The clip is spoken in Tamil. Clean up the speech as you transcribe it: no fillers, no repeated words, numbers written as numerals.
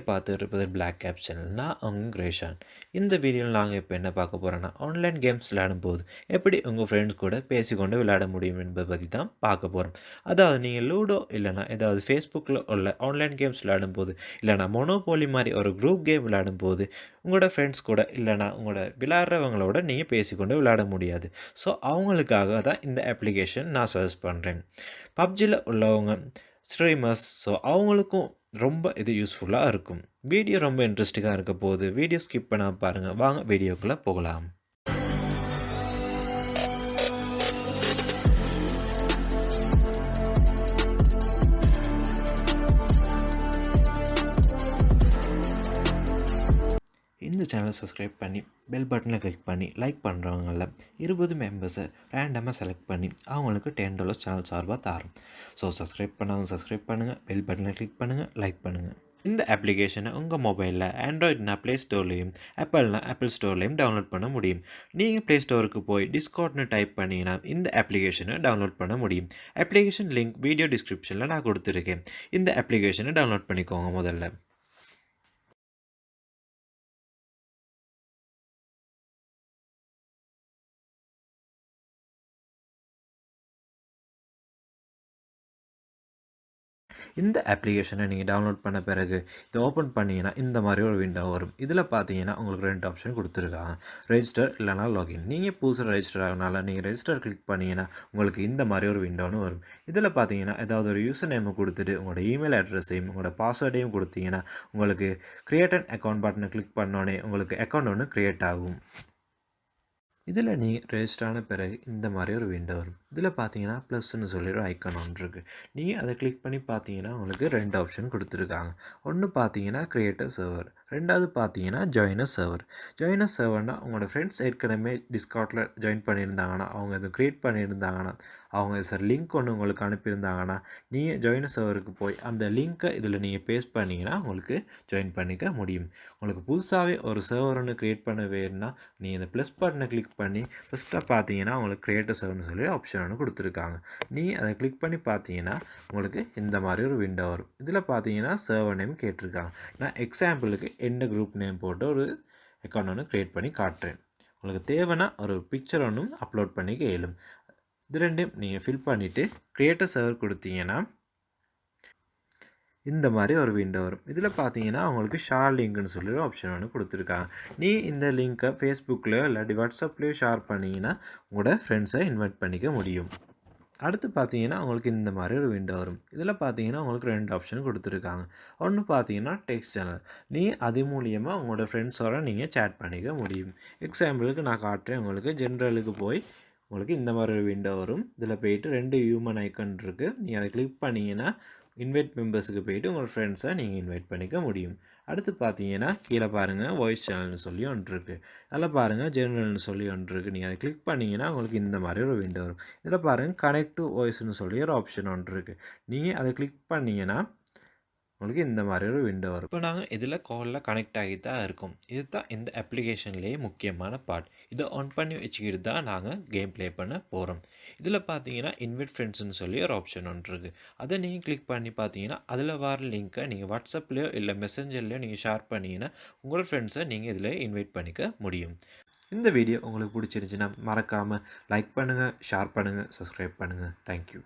பார்த்துட்டு இருப்பது பிளாக் கேப் சேனல். நான் உங்க கிரேஷான். இந்த வீடியோவில் நாங்கள் இப்போ என்ன பார்க்க போகிறோன்னா, ஆன்லைன் கேம்ஸ் விளையாடும்போது எப்படி உங்கள் ஃப்ரெண்ட்ஸ் கூட பேசிக்கொண்டு விளையாட முடியும் என்பதை பற்றி தான் பார்க்க போகிறோம். அதாவது நீங்கள் லூடோ இல்லைனா ஏதாவது ஃபேஸ்புக்கில் உள்ள ஆன்லைன் கேம்ஸ் விளையாடும்போது, இல்லைனா மொனோபோலி மாதிரி ஒரு குரூப் கேம் விளையாடும்போது உங்களோட ஃப்ரெண்ட்ஸ் கூட இல்லைனா உங்களோட விளையாடுறவங்களோட நீங்கள் பேசிக்கொண்டு விளையாட முடியாது. ஸோ அவங்களுக்காக தான் இந்த அப்ளிகேஷன் நான் சஜஸ்ட் பண்ணுறேன். பப்ஜியில் உள்ளவங்க ஸ்ட்ரீமர்ஸ், ஸோ அவங்களுக்கும் ரொம்ப இது யூஸ்ஃபுல்லாக இருக்கும். வீடியோ ரொம்ப இன்ட்ரெஸ்டிங்காக இருக்க போகுது. வீடியோ ஸ்கிப் பண்ணாம பாருங்கள். வாங்க வீடியோக்குள்ளே போகலாம். இந்த சேனலை சப்ஸ்கிரைப் பண்ணி பெல் பட்டனை கிளிக் பண்ணி லைக் பண்ணுறவங்கள 20 மெம்பர்ஸை ரேண்டமாக செலக்ட் பண்ணி அவங்களுக்கு $10 சேனல் சார்பாக தரோம். ஸோ சப்ஸ்கிரைப் பண்ணாமல் சப்ஸ்கிரைப் பண்ணுங்கள், பெல் பட்டனை கிளிக் பண்ணுங்கள், லைக் பண்ணுங்கள். இந்த அப்ளிகேஷனை உங்கள் மொபைலில் ஆண்ட்ராய்டுனா ப்ளே ஸ்டோர்லேயும், ஆப்பிள்னா ஆப்பிள் ஸ்டோர்லேயும் டவுன்லோட் பண்ண முடியும். நீங்கள் ப்ளே ஸ்டோருக்கு போய் டிஸ்கார்ட்னு டைப் பண்ணிங்கன்னா இந்த அப்ளிகேஷனை டவுன்லோட் பண்ண முடியும். அப்ளிகேஷன் லிங்க் வீடியோ டிஸ்கிரிப்ஷனில் நான் கொடுத்துருக்கேன். இந்த அப்ளிகேஷனை டவுன்லோட் பண்ணிக்கோங்க முதல்ல. இந்த அப்ளிகேஷனை நீங்கள் டவுன்லோட் பண்ண பிறகு இதை ஓப்பன் பண்ணிங்கன்னா இந்த மாதிரி ஒரு விண்டோ வரும். இதில் பார்த்தீங்கன்னா உங்களுக்கு 2 ஆப்ஷன் கொடுத்துருக்காங்க. ரெஜிஸ்டர் இல்லைனா லாகின். நீங்கள் புதுசாக ரெஜிஸ்டர் ஆகனால நீங்கள் ரெஜிஸ்டர் கிளிக் பண்ணிங்கன்னா உங்களுக்கு இந்த மாதிரி ஒரு விண்டோன்னு வரும். இதில் பார்த்தீங்கன்னா ஏதாவது ஒரு யூசர் நேமை கொடுத்துட்டு உங்களோட இமெயில் அட்ரஸையும் உங்களோட பாஸ்வேர்டையும் கொடுத்தீங்கன்னா உங்களுக்கு கிரியேட் அன் அக்கௌண்ட் பட்டனை கிளிக் பண்ணோடனே உங்களுக்கு அக்கௌண்ட் ஒன்று க்ரியேட் ஆகும். இதில் நீங்கள் ரெஜிஸ்டர் ஆன பிறகு இந்த மாதிரி ஒரு விண்டோ வரும். இதில் பார்த்தீங்கன்னா ப்ளஸ்ன்னு சொல்லி ஒரு ஐக்கான் ஒன்று இருக்குது. நீங்கள் அதை கிளிக் பண்ணி பார்த்தீங்கன்னா உங்களுக்கு 2 ஆப்ஷன் கொடுத்துருக்காங்க. ஒன்று பார்த்தீங்கன்னா கிரியேட் அ சர்வர், ரெண்டாவது பார்த்தீங்கன்னா join a server. Join a சர்வர்னால் உங்களோட ஃப்ரெண்ட்ஸ் ஏற்கனவே டிஸ்கார்டில் ஜாயின் பண்ணியிருந்தாங்கன்னா, அவங்க அதை க்ரியேட் பண்ணியிருந்தாங்கன்னா, அவங்க சார் லிங்க் ஒன்று உங்களுக்கு அனுப்பியிருந்தாங்கன்னா, நீங்கள் ஜாயின் அ சர்வருக்கு போய் அந்த லிங்க்கை இதில் நீங்கள் பேஸ்ட் பண்ணிங்கன்னா உங்களுக்கு ஜாயின் பண்ணிக்க முடியும். உங்களுக்கு புதுசாகவே ஒரு சர்வர் ஒன்று க்ரியேட் பண்ண வேணும்னா நீங்கள் இந்த ப்ளஸ் பட்டனை கிளிக் பண்ணி ஃபஸ்ட்டாக பார்த்தீங்கன்னா உங்களுக்கு கிரியேட் அ சர்வர்னு சொல்லி ஆப்ஷன் ஒன்று கொடுத்துருக்காங்க. நீங்கள் அதை கிளிக் பண்ணி பார்த்தீங்கன்னா உங்களுக்கு இந்த மாதிரி ஒரு விண்டோ வரும். இதில் பார்த்தீங்கன்னா சர்வர் நேம் கேட்டிருக்காங்க. நான் எக்ஸாம்பிளுக்கு என்ன குரூப் நேம் போட்டு ஒரு அக்கௌண்ட் ஒன்று க்ரியேட் பண்ணி காட்டுறேன். உங்களுக்கு தேவைன்னா ஒரு பிக்சர் ஒன்றும் அப்லோட் பண்ணிக்க இயலும். இது ரெண்டையும் நீங்கள் ஃபில் பண்ணிவிட்டு கிரியேட் அ சர்வர் கொடுத்தீங்கன்னா இந்த மாதிரி ஒரு விண்டோ வரும். இதில் பார்த்தீங்கன்னா அவங்களுக்கு ஷேர் லிங்க்னு சொல்லி ஒரு ஆப்ஷன் ஒன்று கொடுத்துருக்காங்க. நீ இந்த லிங்க்கை ஃபேஸ்புக்லேயோ இல்லாட்டி வாட்ஸ்அப்லேயோ ஷேர் பண்ணிங்கன்னா உங்களோட ஃப்ரெண்ட்ஸை இன்வைட் பண்ணிக்க முடியும். அடுத்து பார்த்தீங்கன்னா உங்களுக்கு இந்த மாதிரி ஒரு விண்டோ வரும். இதில் பார்த்தீங்கன்னா உங்களுக்கு 2 ஆப்ஷன் கொடுத்துருக்காங்க. ஒன்று பார்த்தீங்கன்னா டெக்ஸ்ட் சேனல். நீ அது மூலியமாக உங்களோட ஃப்ரெண்ட்ஸோட நீங்கள் சேட் பண்ணிக்க முடியும். எக்ஸாம்பிளுக்கு நான் காட்டுறேன். உங்களுக்கு ஜென்ரலுக்கு போய் உங்களுக்கு இந்த மாதிரி ஒரு விண்டோ வரும். இதில் போயிட்டு 2 ஹியூமன் ஐக்கன் இருக்குது. நீங்கள் அதை கிளிக் பண்ணிங்கன்னா இன்வைட் மெம்பர்ஸுக்கு போய்ட்டு உங்கள் ஃப்ரெண்ட்ஸை நீங்கள் இன்வைட் பண்ணிக்க முடியும். அடுத்து பார்த்தீங்கன்னா கீழே பாருங்கள் வாய்ஸ் சேனல்னு சொல்லி ஒன்று இருக்குது. அதில் பாருங்கள் ஜெனரல்னு சொல்லி ஒன்று இருக்குது. நீங்கள் அதை கிளிக் பண்ணிங்கன்னா உங்களுக்கு இந்த மாதிரி ஒரு விண்டோ வரும். இதில் பாருங்கள் கனெக்ட் டு வாய்ஸ்னு சொல்லி ஒரு ஆப்ஷன் ஒன்று இருக்குது. நீங்கள் அதை கிளிக் பண்ணிங்கன்னா உங்களுக்கு இந்த மாதிரி ஒரு விண்டோ வரும். இப்போ நாங்கள் இதில் காலில் கனெக்ட் ஆகி தான் இருக்கோம். இது தான் இந்த அப்ளிகேஷன்லேயே முக்கியமான பார்ட். இதை ஆன் பண்ணி வச்சுக்கிட்டு தான் நாங்கள் கேம் ப்ளே பண்ண போகிறோம். இதில் பார்த்தீங்கன்னா இன்வைட் ஃப்ரெண்ட்ஸ்னு சொல்லி ஒரு ஆப்ஷன் ஒன்று இருக்குது. அதை நீங்கள் கிளிக் பண்ணி பார்த்தீங்கன்னா அதில் வர லிங்க்கை நீங்கள் வாட்ஸ்அப்லேயோ இல்லை மெசஞ்சர்லேயோ நீங்கள் ஷேர் பண்ணிங்கன்னா உங்களோட ஃப்ரெண்ட்ஸை நீங்கள் இதில் இன்வைட் பண்ணிக்க முடியும். இந்த வீடியோ உங்களுக்கு பிடிச்சிருந்துச்சுன்னா மறக்காமல் லைக் பண்ணுங்கள், ஷேர் பண்ணுங்கள், சப்ஸ்கிரைப் பண்ணுங்கள். தேங்க்யூ.